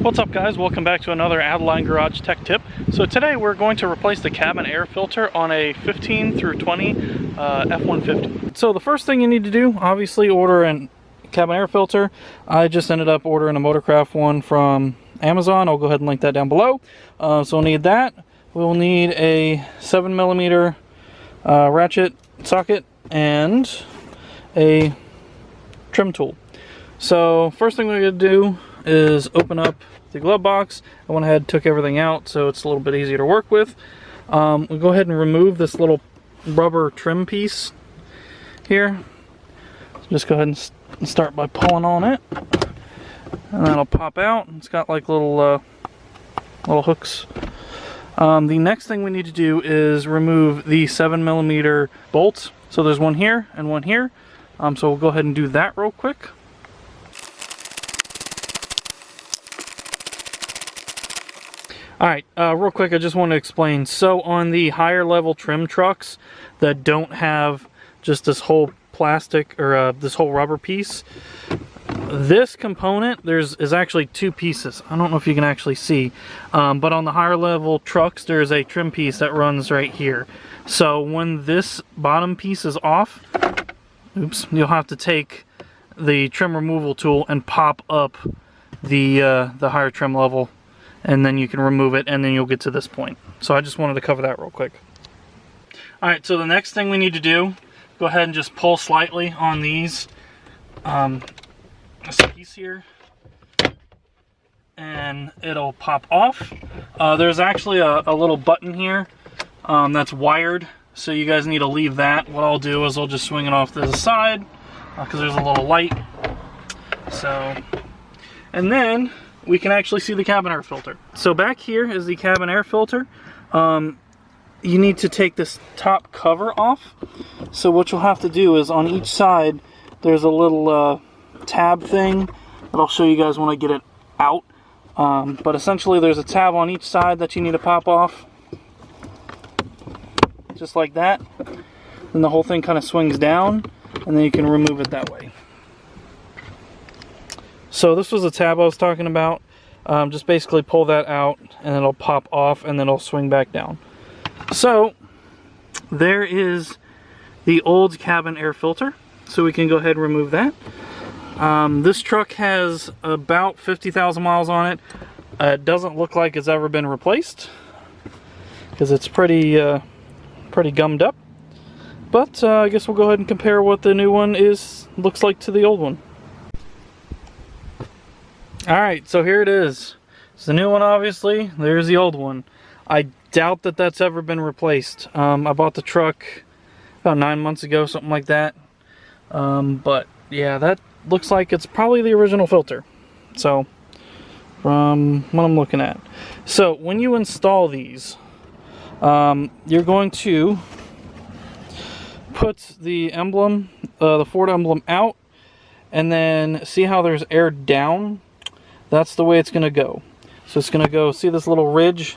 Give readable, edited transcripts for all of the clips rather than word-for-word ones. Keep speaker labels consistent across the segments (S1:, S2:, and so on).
S1: What's up guys, welcome back to another Adeline Garage Tech Tip. So today we're going to replace the cabin air filter on a 15 through 20 F150. So the first thing you need to do, obviously order a cabin air filter. I just ended up ordering a Motorcraft one from Amazon. I'll go ahead and link that down below. So we'll need that. We'll need a 7mm ratchet socket and a trim tool. So first thing we're going to do is open up the glove box. I went ahead and took everything out so it's a little bit easier to work with. We'll go ahead and remove this little rubber trim piece here. So just go ahead and start by pulling on it, and that'll pop out. It's got like little hooks. The next thing we need to do is remove the 7mm bolts. So there's one here and one here. So we'll go ahead and do that real quick. Alright, real quick, I just want to explain. So on the higher level trim trucks that don't have just this whole plastic or this whole rubber piece, this component is actually two pieces. I don't know if you can actually see, but on the higher level trucks there's a trim piece that runs right here. So when this bottom piece is off, oops, you'll have to take the trim removal tool and pop up the higher trim level, and then you can remove it, and then you'll get to this point. So I just wanted to cover that real quick. Alright, so the next thing we need to do, go ahead and just pull slightly on these, this piece here, and it'll pop off. There's actually a little button here that's wired, so you guys need to leave that. What I'll do is I'll just swing it off to the side, because there's a little light. So, and then we can actually see the cabin air filter. So back here is the cabin air filter. You need to take this top cover off. So what you'll have to do is on each side there's a little tab thing that I'll show you guys when I get it out. But essentially there's a tab on each side that you need to pop off. Just like that. And the whole thing kind of swings down, and then you can remove it that way. So this was the tab I was talking about. Just basically pull that out and it'll pop off, and then it'll swing back down. So there is the old cabin air filter. So we can go ahead and remove that. This truck has about 50,000 miles on it. It doesn't look like it's ever been replaced because it's pretty gummed up. But I guess we'll go ahead and compare what the new one looks like to the old one. Alright, so here it is. It's the new one, obviously. There's the old one. I doubt that that's ever been replaced. I bought the truck about 9 months ago, something like that. But yeah, that looks like it's probably the original filter. So, from what I'm looking at. So, when you install these, you're going to put the emblem, the Ford emblem out, and then see how there's air down. That's the way it's going to go. So it's going to go, see this little ridge?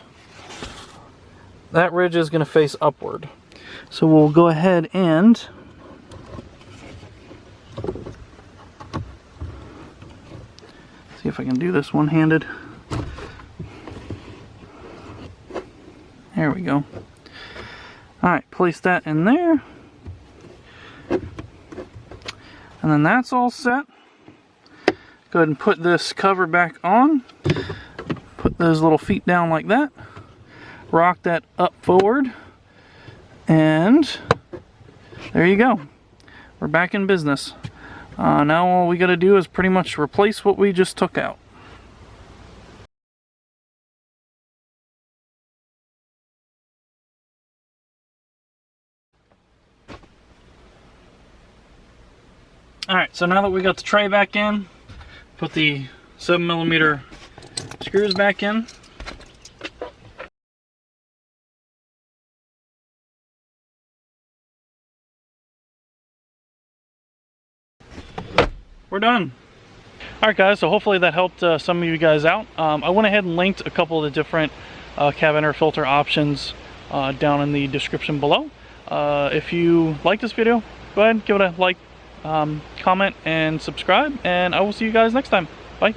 S1: That ridge is going to face upward. So we'll go ahead and see if I can do this one-handed. There we go. Alright, place that in there. And then that's all set. Go ahead and put this cover back on. Put those little feet down like that. Rock that up forward. And there you go. We're back in business. Now all we got to do is pretty much replace what we just took out. Alright, so now that we got the tray back in, put the 7mm screws back in. We're done. Alright guys, so hopefully that helped some of you guys out. I went ahead and linked a couple of the different cabin air filter options down in the description below. If you like this video, go ahead and give it a like, comment, and subscribe, and I will see you guys next time. Bye.